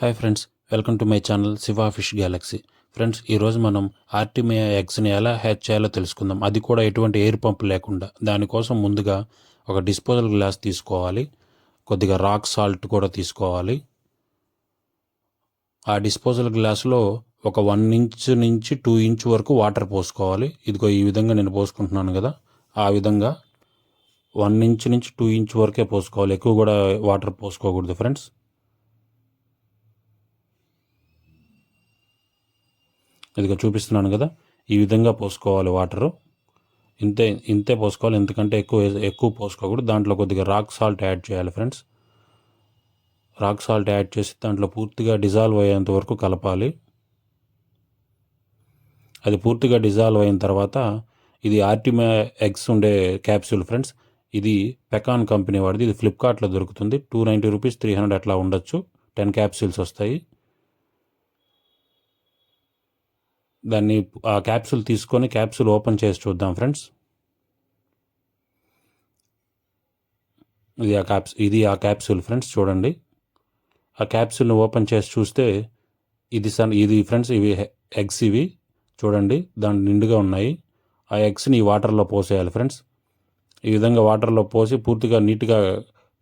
Hi friends, welcome to my channel Shiva fish Galaxy. Friends, ఈరోజు మనం Artemia ఎగ్స్ని ఎలా హ్యాచ్ చేయాలో తెలుసుకుందాం. అది కూడా ఎటువంటి ఎయిర్ పంప్ లేకుండా. దానికోసం ముందుగా ఒక డిస్పోజల్ గ్లాస్ తీసుకోవాలి, కొద్దిగా రాక్ సాల్ట్ కూడా తీసుకోవాలి. ఆ డిస్పోజల్ గ్లాసులో ఒక 1 ఇంచ్ నుంచి 2 ఇంచ్ వరకు వాటర్ పోసుకోవాలి. ఇదిగో ఈ విధంగా నేను పోసుకుంటున్నాను కదా, ఆ విధంగా 1 ఇంచ్ నుంచి 2 ఇంచ్ వరకే పోసుకోవాలి. ఎక్కువ కూడా వాటర్ పోసుకోకూడదు ఫ్రెండ్స్. ఇదిగో చూపిస్తున్నాను కదా, ఈ విధంగా పోసుకోవాలి వాటరు. ఇంతే పోసుకోవాలి, ఎందుకంటే ఎక్కువ పోసుకోకూడదు. దాంట్లో కొద్దిగా రాక్ సాల్ట్ యాడ్ చేయాలి ఫ్రెండ్స్. రాక్ సాల్ట్ యాడ్ చేసి దాంట్లో పూర్తిగా డిజాల్వ్ అయ్యేంత వరకు కలపాలి. అది పూర్తిగా డిజాల్వ్ అయిన తర్వాత, ఇది ఆర్టిమియా ఎగ్స్ ఉండే క్యాప్సూల్ ఫ్రెండ్స్. ఇది పెకాన్ కంపెనీ వాడిది. ఇది ఫ్లిప్కార్ట్లో దొరుకుతుంది. 290 రూపీస్, 300 అట్లా ఉండొచ్చు. 10 క్యాప్సూల్స్ వస్తాయి. దాన్ని ఆ క్యాప్సూల్ తీసుకొని క్యాప్సూల్ ఓపెన్ చేసి చూద్దాం ఫ్రెండ్స్. ఇది ఆ క్యాప్సూల్ ఫ్రెండ్స్, చూడండి. ఆ క్యాప్సూల్ని ఓపెన్ చేసి చూస్తే ఇది ఫ్రెండ్స్, ఇవి ఎగ్స్. ఇవి చూడండి, దాని నిండుగా ఉన్నాయి. ఆ ఎగ్స్ని ఈ వాటర్లో పోసేయాలి ఫ్రెండ్స్. ఈ విధంగా వాటర్లో పోసి పూర్తిగా నీట్గా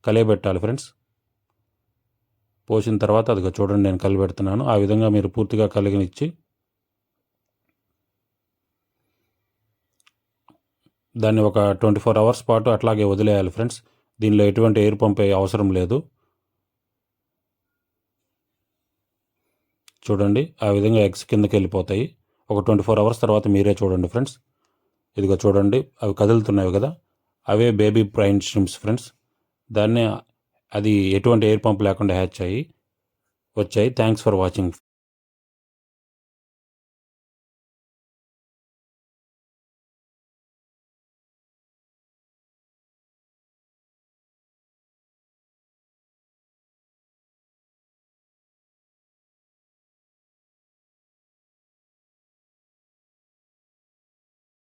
కలియబెట్టాలి ఫ్రెండ్స్. పోసిన తర్వాత అదిగా చూడండి, నేను కలిపెడుతున్నాను. ఆ విధంగా మీరు పూర్తిగా కలిగినిచ్చి దాన్ని ఒక 24 అవర్స్ పాటు అట్లాగే వదిలేయాలి ఫ్రెండ్స్. దీనిలో ఎటువంటి ఎయిర్ పంప్ అవసరం లేదు. చూడండి, ఆ విధంగా ఎగ్స్ కిందకి వెళ్ళిపోతాయి. ఒక 24 అవర్స్ తర్వాత మీరే చూడండి ఫ్రెండ్స్. ఇదిగో చూడండి, అవి కదులుతున్నాయి కదా, అవే బేబీ బ్రైన్ షింప్స్ ఫ్రెండ్స్. అది ఎటువంటి ఎయిర్ పంప్ లేకుండా హ్యాచ్ వచ్చాయి. Thanks for watching.